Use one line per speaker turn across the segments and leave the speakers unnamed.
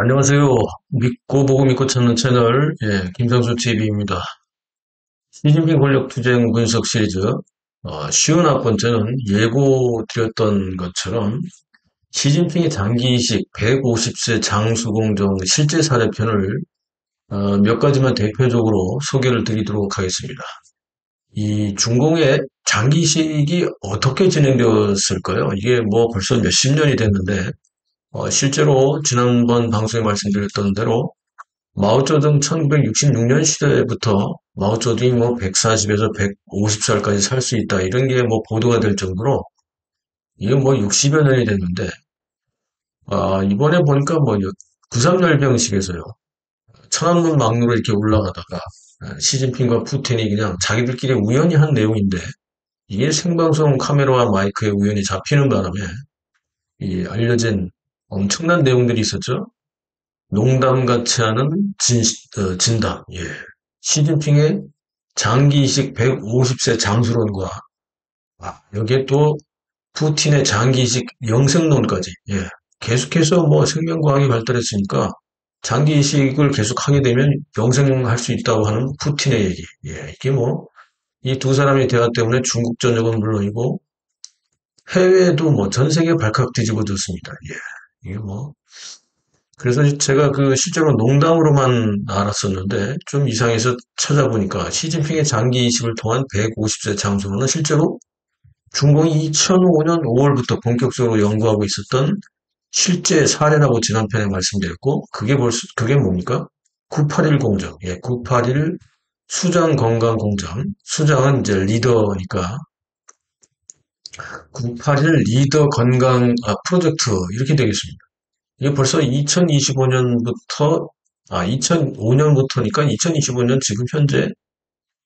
안녕하세요. 믿고 보고 믿고 찾는 채널, 김상수 TV입니다. 시진핑 권력 투쟁 분석 시리즈, 쉬운 첫 번째는 예고 드렸던 것처럼 시진핑의 장기 이식 150세 장수공정 실제 사례편을 몇 가지만 대표적으로 소개를 드리도록 하겠습니다. 이 중공의 장기 이식이 어떻게 진행되었을까요? 이게 뭐 벌써 몇십 년이 됐는데, 실제로 지난번 방송에 말씀드렸던 대로 마오쩌둥 1966년 시대부터 마오쩌둥이 뭐 140에서 150살까지 살 수 있다 이런 게 뭐 보도가 될 정도로 이게 뭐 60여 년이 됐는데 이번에 보니까 뭐 구삼열병식에서요 천안문 막루로 이렇게 올라가다가 시진핑과 푸틴이 그냥 자기들끼리 우연히 한 내용인데 이게 생방송 카메라와 마이크에 우연히 잡히는 바람에 이 알려진 엄청난 내용들이 있었죠. 농담같이 하는 진담. 예. 시진핑의 장기 이식 150세 장수론과 여기에 또 푸틴의 장기 이식 영생론까지. 예. 계속해서 뭐 생명과학이 발달했으니까 장기 이식을 계속 하게 되면 영생할 수 있다고 하는 푸틴의 얘기. 예. 이게 뭐 이 두 사람의 대화 때문에 중국 전역은 물론이고 해외에도 뭐 전 세계 발칵 뒤집어졌습니다. 예. 이게 뭐 그래서 제가 그 실제로 농담으로만 알았었는데 좀 이상해서 찾아보니까 시진핑의 장기 이식을 통한 150세 장수로는 실제로 중공이 2005년 5월부터 본격적으로 연구하고 있었던 실제 사례라고 지난편에 말씀드렸고 그게 뭡니까? 981 공정. 예, 981 수장 건강 공정. 수장은 이제 리더니까 981 리더 건강 프로젝트 이렇게 되겠습니다. 이게 벌써 2025년부터, 2005년부터니까 2025년 지금 현재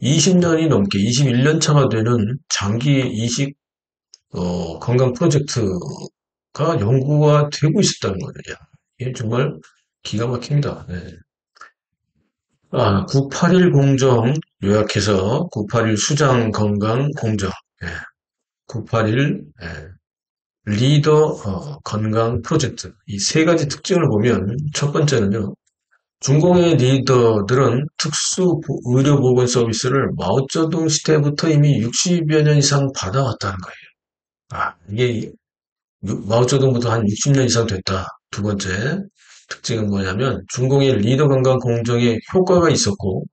20년이 넘게 21년 차가 되는 장기 이식, 건강 프로젝트가 연구가 되고 있었다는 거예요. 야, 이게 정말 기가 막힙니다. 네. 981 공정 요약해서 981 수장 건강 공정, 981, 리더 건강 프로젝트 이 세 가지 특징을 보면 첫 번째는요. 중공의 리더들은 특수 의료보건 서비스를 마오쩌둥 시대부터 이미 60여 년 이상 받아왔다는 거예요. 이게 마오쩌둥부터 한 60년 이상 됐다. 두 번째 특징은 뭐냐면 중공의 리더 건강 공정에 효과가 있었고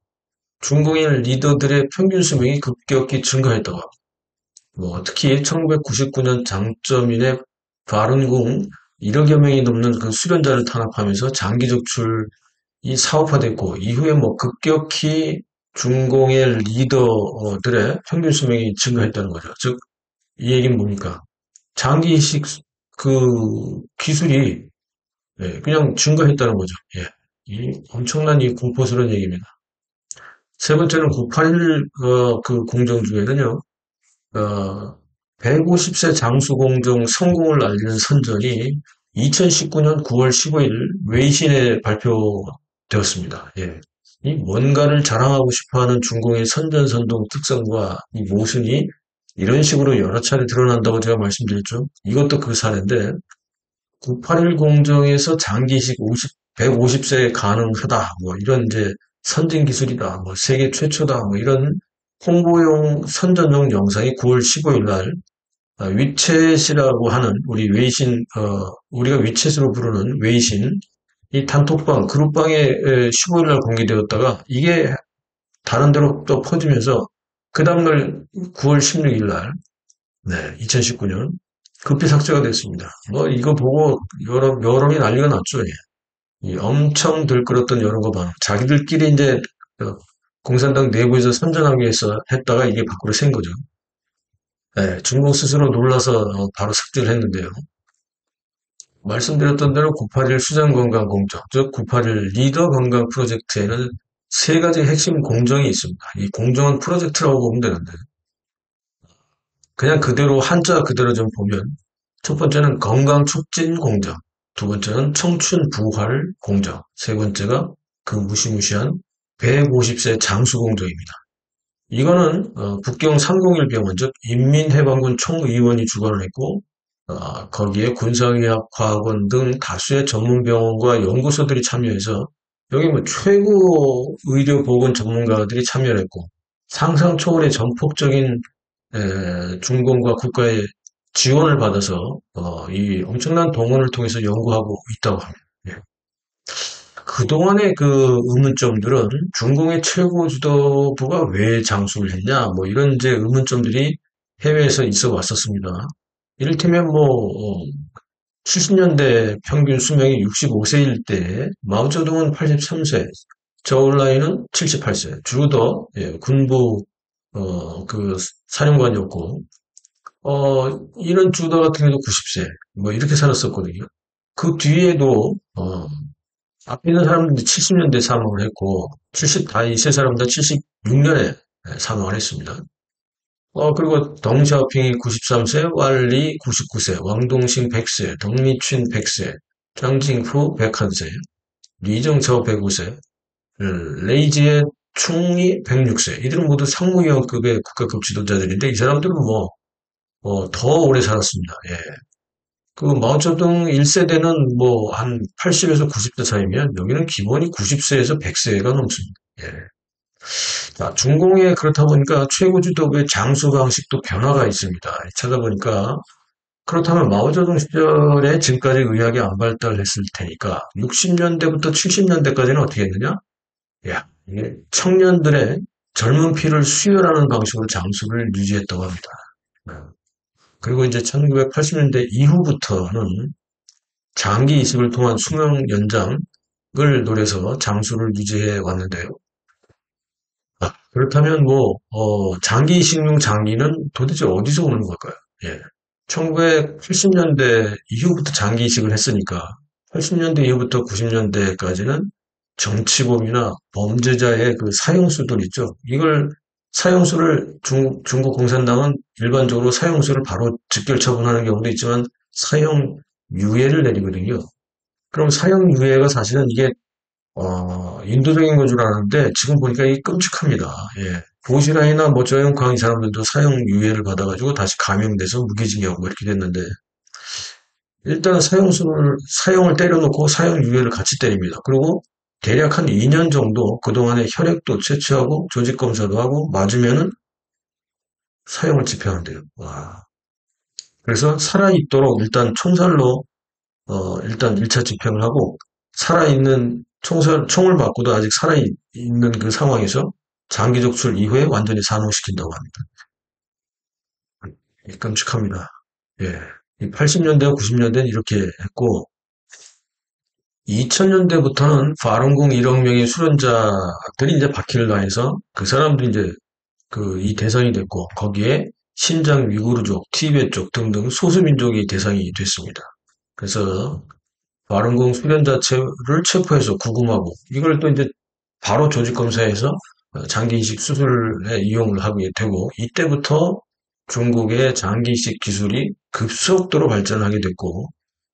중공의 리더들의 평균 수명이 급격히 증가했다고 합니다. 특히 1999년 장점인의 바룬궁 1억여 명이 넘는 그 수련자를 탄압하면서 장기 적출이 사업화됐고 이후에 급격히 중공의 리더들의 평균 수명이 증가했다는 거죠. 즉, 이 얘기는 뭡니까? 장기 이식 그 기술이 그냥 증가했다는 거죠. 예. 이 엄청난 이 공포스러운 얘기입니다. 세 번째는 981 그 공정 중에는요. 150세 장수공정 성공을 알리는 선전이 2019년 9월 15일 웨이신에 발표되었습니다. 예. 이 뭔가를 자랑하고 싶어하는 중공의 선전선동 특성과 이 모순이 이런 식으로 여러 차례 드러난다고 제가 말씀드렸죠. 이것도 그 사례인데 981 공정에서 장기식 150세 가능하다. 이런 이제 선진 기술이다. 세계 최초다. 이런 홍보용 선전용 영상이 9월 15일 날 위챗이라고 하는 우리 웨이신 우리가 위챗으로 부르는 웨이신 이 단톡방 그룹방에 15일 날 공개되었다가 이게 다른 데로 또 퍼지면서 그 다음날 9월 16일 날 2019년 급히 삭제가 됐습니다. 이거 보고 여론이 난리가 났죠. 이 엄청 들끓었던 여론과 반응. 자기들끼리 이제 공산당 내부에서 선전하기 위해서 했다가 이게 밖으로 샌 거죠. 중공 스스로 놀라서 바로 삭제를 했는데요. 말씀드렸던 대로 981 수장 건강 공정, 즉 981 리더 건강 프로젝트에는 세 가지 핵심 공정이 있습니다. 이 공정은 프로젝트라고 보면 되는데 그냥 그대로 한자 그대로 좀 보면 첫 번째는 건강 촉진 공정, 두 번째는 청춘 부활 공정, 세 번째가 그 무시무시한 150세 장수 공정입니다. 이거는 북경 301병원 즉 인민해방군 총의원이 주관을 했고 거기에 군사의학과학원 등 다수의 전문병원과 연구소들이 참여해서 여기 뭐 최고 의료보건 전문가들이 참여를 했고 상상 초월의 전폭적인 중공과 국가의 지원을 받아서 이 엄청난 동원을 통해서 연구하고 있다고 합니다. 예. 그동안의 그 의문점들은 중공의 최고 지도부가 왜 장수를 했냐, 뭐 이런 이제 의문점들이 해외에서 있어 왔었습니다. 이를테면 뭐 70년대 평균 수명이 65세일 때 마오쩌둥은 83세, 저울라이는 78세, 주더 군부 그 사령관이었고 이런 주더 같은 경우도 90세 뭐 이렇게 살았었거든요. 그 뒤에도 앞에 있는 사람들이 70년대 사망을 했고 72세 사람 다 76년에 사망을 했습니다. 그리고 덩샤오핑이 93세, 왈리 99세, 왕동싱 100세, 덩리춘 100세, 장징후 101세, 리정차오 105세, 레이지의 충이 106세. 이들은 모두 상무위원급의 국가급 지도자들인데 이 사람들은 더 오래 살았습니다. 예. 그 마오쩌둥 1세대는 뭐 한 80에서 90세 사이면 여기는 기본이 90세에서 100세가 넘습니다. 예. 자, 중공에 그렇다 보니까 최고 지도부의 장수 방식도 변화가 있습니다. 찾아보니까 그렇다면 마오쩌둥 시절에 지금까지 의학이 안 발달했을 테니까 60년대부터 70년대까지는 어떻게 했느냐? 야, 이게 청년들의 젊은 피를 수혈하는 방식으로 장수를 유지했다고 합니다. 그리고 이제 1980년대 이후부터는 장기 이식을 통한 수명 연장을 노려서 장수를 유지해 왔는데요. 그렇다면 장기 이식용 장기는 도대체 어디서 오는 걸까요? 예. 1980년대 이후부터 장기 이식을 했으니까 80년대 이후부터 90년대까지는 정치범이나 범죄자의 그 사형수들 있죠. 이걸 사형수를 중국 공산당은 일반적으로 사형수를 바로 직결 처분하는 경우도 있지만 사형유예를 내리거든요. 그럼 사형유예가 사실은 이게 인도적인 건 줄 알았는데 지금 보니까 이게 끔찍합니다. 예. 보시라이나 뭐 저영광 이 사람들도 사형유예를 받아가지고 다시 감형돼서 무기징역하고 이렇게 됐는데 일단 사형을 때려놓고 사형유예를 같이 때립니다. 그리고 대략 한 2년 정도 그동안의 혈액도 채취하고 조직검사도 하고 맞으면은 사형을 집행한대요. 와. 그래서 살아있도록 일단 총살로 일단 1차 집행을 하고 살아있는 총을 맞고도 아직 살아있는 그 상황에서 장기 적출 이후에 완전히 산호시킨다고 합니다. 끔찍합니다. 예. 80년대와 90년대는 이렇게 했고 2000년대부터는 파룬궁 1억 명의 수련자들이 이제 바퀴를 당해서 그 사람들이 이제 이 대상이 됐고 거기에 신장 위구르족, 티베족 등등 소수민족이 대상이 됐습니다. 그래서 파룬궁 수련자를 체포해서 구금하고 이걸 또 이제 바로 조직검사해서 장기 이식 수술에 이용을 하게 되고 이때부터 중국의 장기 이식 기술이 급속도로 발전하게 됐고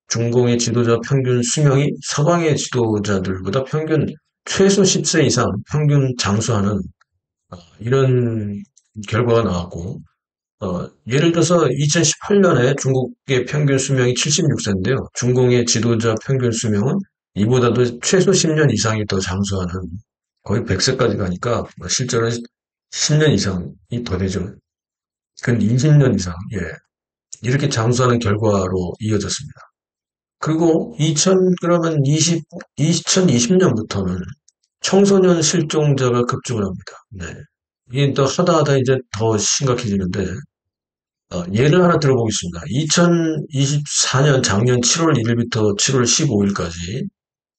중공의 지도자 평균 수명이 서방의 지도자들보다 평균 최소 10세 이상 평균 장수하는 이런 결과가 나왔고 예를 들어서 2018년에 중국의 평균 수명이 76세인데요. 중공의 지도자 평균 수명은 이보다도 최소 10년 이상이 더 장수하는 거의 100세까지 가니까 실제로는 10년 이상이 더 되죠. 근 20년 이상 이렇게 장수하는 결과로 이어졌습니다. 그리고 2020년부터는 청소년 실종자가 급증을 합니다. 네. 이게 또 하다 이제 더 심각해지는데, 예를 하나 들어보겠습니다. 2024년 작년 7월 1일부터 7월 15일까지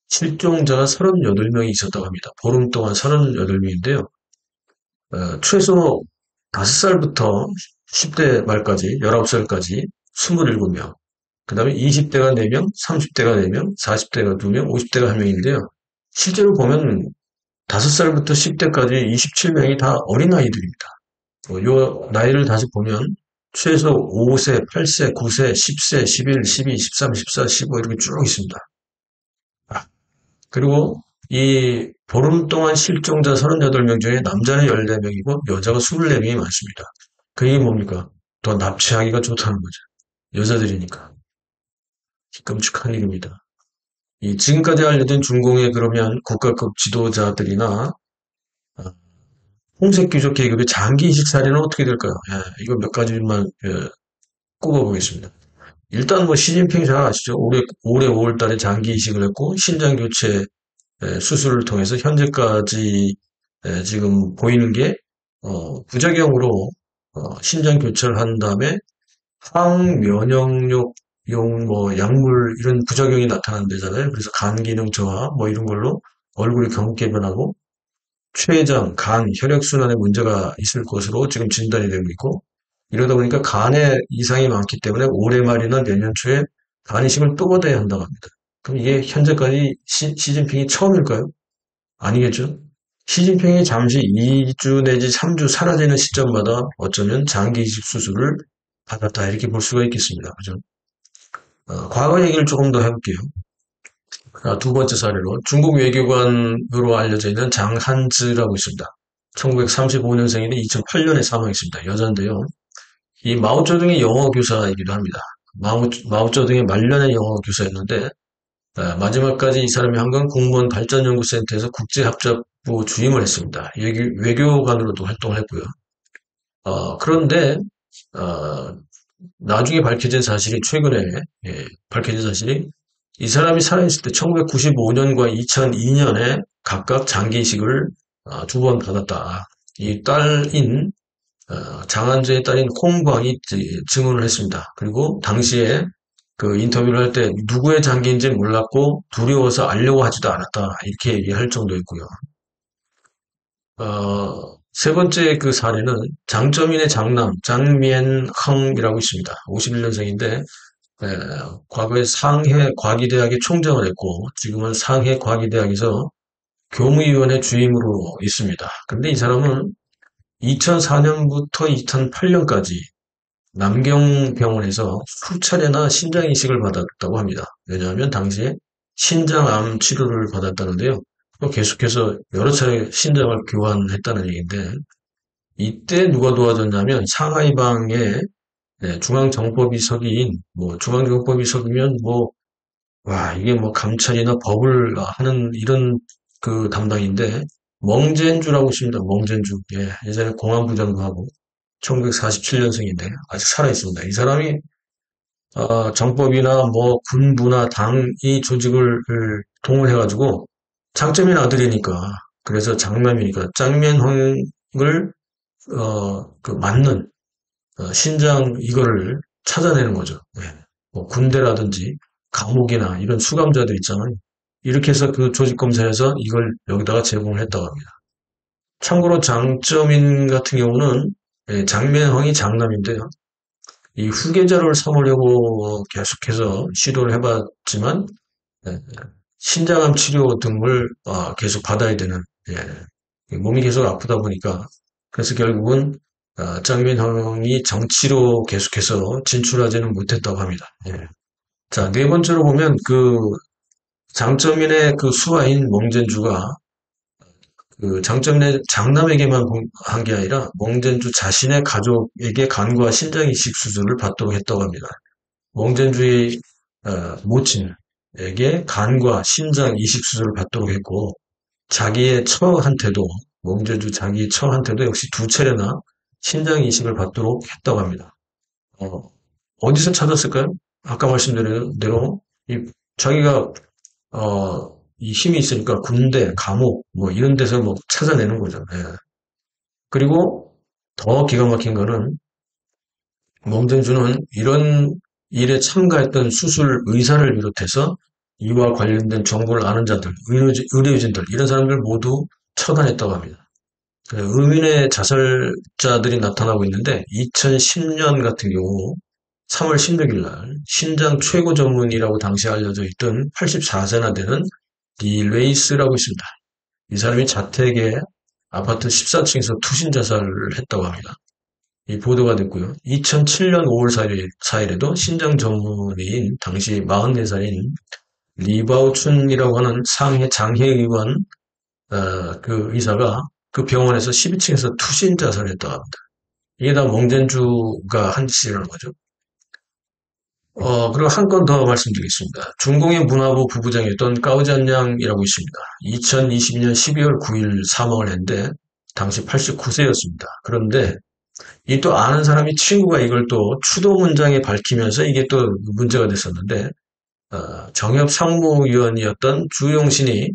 실종자가 38명이 있었다고 합니다. 보름 동안 38명인데요. 최소 5살부터 10대 말까지, 19살까지 27명. 그 다음에 20대가 4명, 30대가 4명, 40대가 2명, 50대가 1명인데요. 실제로 보면 5살부터 10대까지 27명이 다 어린아이들입니다. 요 나이를 다시 보면 최소 5세, 8세, 9세, 10세, 11, 12, 13, 14, 15 이렇게 쭉 있습니다. 그리고 이 보름 동안 실종자 38명 중에 남자는 14명이고 여자가 24명이 많습니다. 그게 뭡니까? 더 납치하기가 좋다는 거죠. 여자들이니까. 끔찍한 일입니다. 이 지금까지 알려진 중공의 그러면 국가급 지도자들이나 홍색 귀족 계급의 장기 이식 사례는 어떻게 될까요? 예, 이거 몇 가지만 꼽아보겠습니다. 일단 뭐 시진핑 잘 아시죠? 올해 5월 달에 장기 이식을 했고 신장 교체 수술을 통해서 현재까지 지금 보이는 게 부작용으로 신장 교체를 한 다음에 항면역력용 뭐 약물 이런 부작용이 나타난다잖아요. 그래서 간 기능 저하 뭐 이런 걸로 얼굴이 검게 변하고 췌장, 간, 혈액순환에 문제가 있을 것으로 지금 진단이 되고 있고 이러다 보니까 간에 이상이 많기 때문에 올해 말이나 내년 초에 간 이식을 또 받아야 한다고 합니다. 그럼 이게 현재까지 시진핑이 처음일까요? 아니겠죠? 시진핑이 잠시 2주 내지 3주 사라지는 시점마다 어쩌면 장기 이식 수술을 받았다 이렇게 볼 수가 있겠습니다. 그죠? 과거 얘기를 조금 더 해볼게요. 두 번째 사례로 중국 외교관으로 알려져 있는 장한즈라고 있습니다. 1935년생인데 2008년에 사망했습니다. 여자인데요. 이 마오쩌둥의 영어 교사이기도 합니다. 마오쩌둥의 말년의 영어 교사였는데 마지막까지 이 사람이 한 건 공무원 발전연구센터에서 국제합작부 주임을 했습니다. 외교관으로도 활동을 했고요. 그런데 어, 나중에 밝혀진 사실이 최근에 밝혀진 사실이 이 사람이 살아있을 때 1995년과 2002년에 각각 장기 이식을 두 번 받았다. 이 딸인 장한재의 딸인 홍광이 증언을 했습니다. 그리고 당시에 그 인터뷰를 할 때 누구의 장기인지 몰랐고 두려워서 알려고 하지도 않았다. 이렇게 얘기할 정도였고요. 세 번째 그 사례는 장점인의 장남 장면헝이라고 있습니다. 51년생인데 과거에 상해 과기대학에 총장을 했고 지금은 상해 과기대학에서 교무위원회 주임으로 있습니다. 근데 이 사람은 2004년부터 2008년까지 남경병원에서 수차례나 신장 이식을 받았다고 합니다. 왜냐하면 당시에 신장암 치료를 받았다는데요. 또 계속해서 여러 차례 신장을 교환했다는 얘기인데 이때 누가 도와줬냐면 상하이방의 중앙정보비서기인 뭐 중앙정보비서기면 뭐 와 이게 뭐 감찰이나 법을 하는 이런 그 담당인데 멍젠주라고 있습니다. 멍젠주. 예, 예전에 공안부장도 하고 1947년생인데 아직 살아 있습니다. 이 사람이 정법이나 뭐 군부나 당이 조직을 동원해가지고 장점인 아들이니까 그래서 장남이니까 짱면홍을 그 맞는 신장 이거를 찾아내는 거죠. 예. 뭐 군대라든지 감옥이나 이런 수감자들 있잖아요. 이렇게 해서 그 조직 검사에서 이걸 여기다가 제공을 했다고 합니다. 참고로 장점인 같은 경우는 장면홍이 장남인데요. 이 후계자를 삼으려고 계속해서 시도를 해봤지만 예, 신장암 치료 등을 계속 받아야 되는 몸이 계속 아프다 보니까 그래서 결국은 장면홍이 정치로 계속해서 진출하지는 못했다고 합니다. 예. 자, 네 번째로 보면 그 장점인의 그 수하인 멍젠주가 그 장점인의 장남에게만 한 게 아니라 멍젠주 자신의 가족에게 간과 신장 이식 수술을 받도록 했다고 합니다. 멍젠주의 모친에게 간과 신장 이식 수술을 받도록 했고 자기의 처한테도 멍제주 자기 처한테도 역시 두 차례나 신장 이식을 받도록 했다고 합니다. 어디서 찾았을까요? 아까 말씀드린 대로 자기가 이 힘이 있으니까 군대, 감옥 뭐 이런 데서 뭐 찾아내는 거죠. 예. 그리고 더 기가 막힌 거는 멍제주는 이런 일에 참가했던 수술 의사를 비롯해서 이와 관련된 정보를 아는 자들, 의료진들 이런 사람들 모두 처단했다고 합니다. 의민의 자살자들이 나타나고 있는데 2010년 같은 경우 3월 16일 날 신장 최고 전문의라고 당시 알려져 있던 84세나 되는 리 레이스라고 있습니다. 이 사람이 자택에 아파트 14층에서 투신 자살을 했다고 합니다. 이 보도가 됐고요. 2007년 5월 4일에도 신장 전문의인 당시 44살인 리바오춘이라고 하는 상해 장해의원 그 의사가 그 병원에서 12층에서 투신 자살을 했다고 합니다. 이게 다 멍젠주가 한 짓이라는 거죠. 그리고 한 건 더 말씀드리겠습니다. 중공의 문화부 부부장이었던 까오잔양이라고 있습니다. 2022년 12월 9일 사망을 했는데, 당시 89세였습니다. 그런데, 이 또 아는 사람이 친구가 이걸 또 추도 문장에 밝히면서 이게 또 문제가 됐었는데, 정협 상무위원이었던 주용신이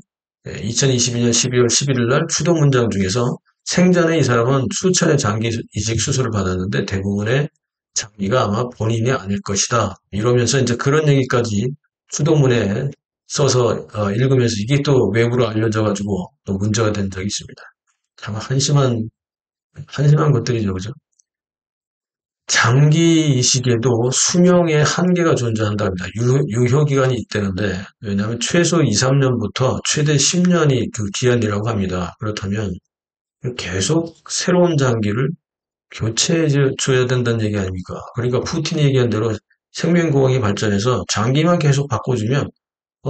2022년 12월 11일 날 추도 문장 중에서 생전에 이 사람은 수차례 장기 이식 수술을 받았는데 대부분의 장기가 아마 본인이 아닐 것이다. 이러면서 이제 그런 얘기까지 추도문에 써서 읽으면서 이게 또 외부로 알려져 가지고 또 문제가 된 적이 있습니다. 참 한심한 것들이죠, 그죠? 장기 이식에도 수명의 한계가 존재한답니다. 유효기간이 있다는데, 왜냐하면 최소 2, 3년부터 최대 10년이 그 기한이라고 합니다. 그렇다면 계속 새로운 장기를 교체해 줘야 된다는 얘기 아닙니까? 그러니까 푸틴이 얘기한 대로 생명공학이 발전해서 장기만 계속 바꿔주면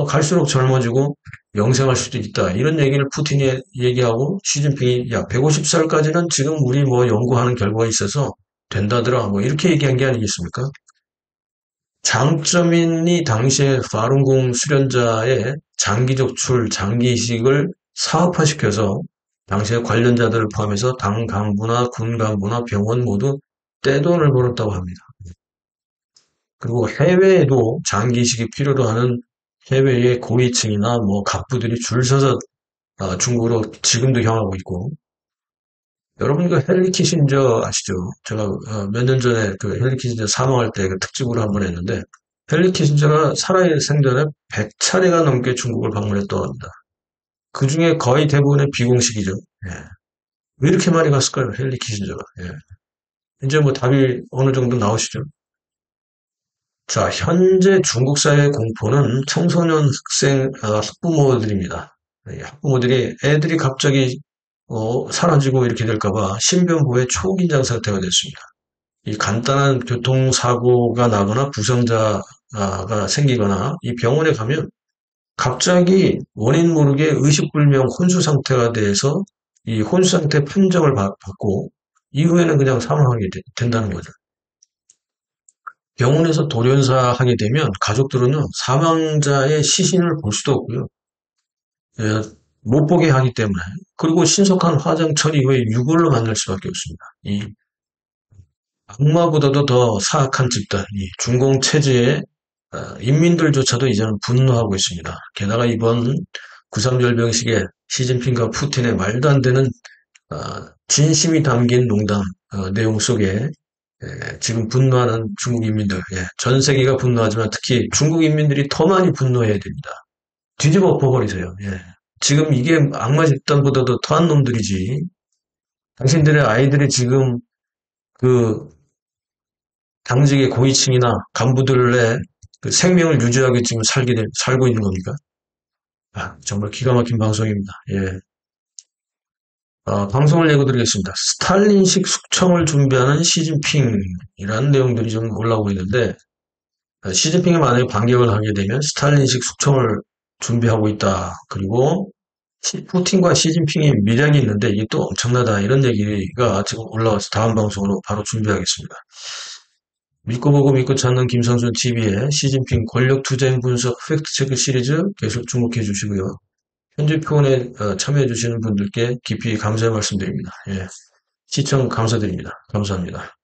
갈수록 젊어지고 영생할 수도 있다. 이런 얘기를 푸틴이 얘기하고 시진핑이 야 150살까지는 지금 우리 뭐 연구하는 결과가 있어서 된다더라. 뭐 이렇게 얘기한 게 아니겠습니까? 장점인이 당시에 파룬궁 수련자의 장기 적출, 장기 이식을 사업화시켜서 당시에 관련자들을 포함해서 당 간부나 군 간부나 병원 모두 떼돈을 벌었다고 합니다. 그리고 해외에도 장기 이식이 필요로 하는 해외의 고위층이나 뭐 갑부들이 줄 서서 중국으로 지금도 향하고 있고, 여러분 그 헨리 키신저 아시죠? 제가 몇 년 전에 그 헨리 키신저 사망할 때 그 특집으로 한번 했는데, 헨리 키신저가 살아있는 생전에 100차례가 넘게 중국을 방문했다고 합니다. 그 중에 거의 대부분의 비공식이죠. 예. 왜 이렇게 많이 갔을까요? 헨리 키신저가. 예. 이제 뭐 답이 어느 정도 나오시죠? 자, 현재 중국 사회의 공포는 청소년 학생, 학부모들입니다. 이 학부모들이 애들이 갑자기 사라지고 이렇게 될까봐 신변보호에 초긴장 상태가 됐습니다. 이 간단한 교통사고가 나거나 부상자가 생기거나 이 병원에 가면 갑자기 원인 모르게 의식불명 혼수 상태가 돼서 이 혼수 상태 판정을 받고 이후에는 그냥 사망하게 된다는 거죠. 병원에서 돌연사하게 되면 가족들은요, 사망자의 시신을 볼 수도 없고요. 예, 못 보게 하기 때문에. 그리고 신속한 화장 처리 후에 유골로 만날 수밖에 없습니다. 이 악마보다도 더 사악한 집단, 이 중공 체제의 인민들조차도 이제는 분노하고 있습니다. 게다가 이번 구삼절병식에 시진핑과 푸틴의 말도 안 되는 진심이 담긴 농담 내용 속에 지금 분노하는 중국 인민들, 전 세계가 분노하지만 특히 중국 인민들이 더 많이 분노해야 됩니다. 뒤집어 엎어버리세요. 지금 이게 악마 집단보다도 더한 놈들이지. 당신들의 아이들이 지금 그 당직의 고위층이나 간부들의 그 생명을 유지하게 지금 살고 있는 겁니까? 정말 기가 막힌 방송입니다. 방송을 예고 드리겠습니다. 스탈린식 숙청을 준비하는 시진핑이라는 내용들이 좀 올라오고 있는데, 시진핑이 만약에 반격을 하게 되면 스탈린식 숙청을 준비하고 있다. 그리고 푸틴과 시진핑이 밀약이 있는데 이게 또 엄청나다. 이런 얘기가 지금 올라와서 다음 방송으로 바로 준비하겠습니다. 믿고 보고 믿고 찾는 김성준 TV의 시진핑 권력 투쟁 분석 팩트체크 시리즈 계속 주목해 주시고요. 현재 표현에 참여해 주시는 분들께 깊이 감사의 말씀드립니다. 시청 감사드립니다. 감사합니다.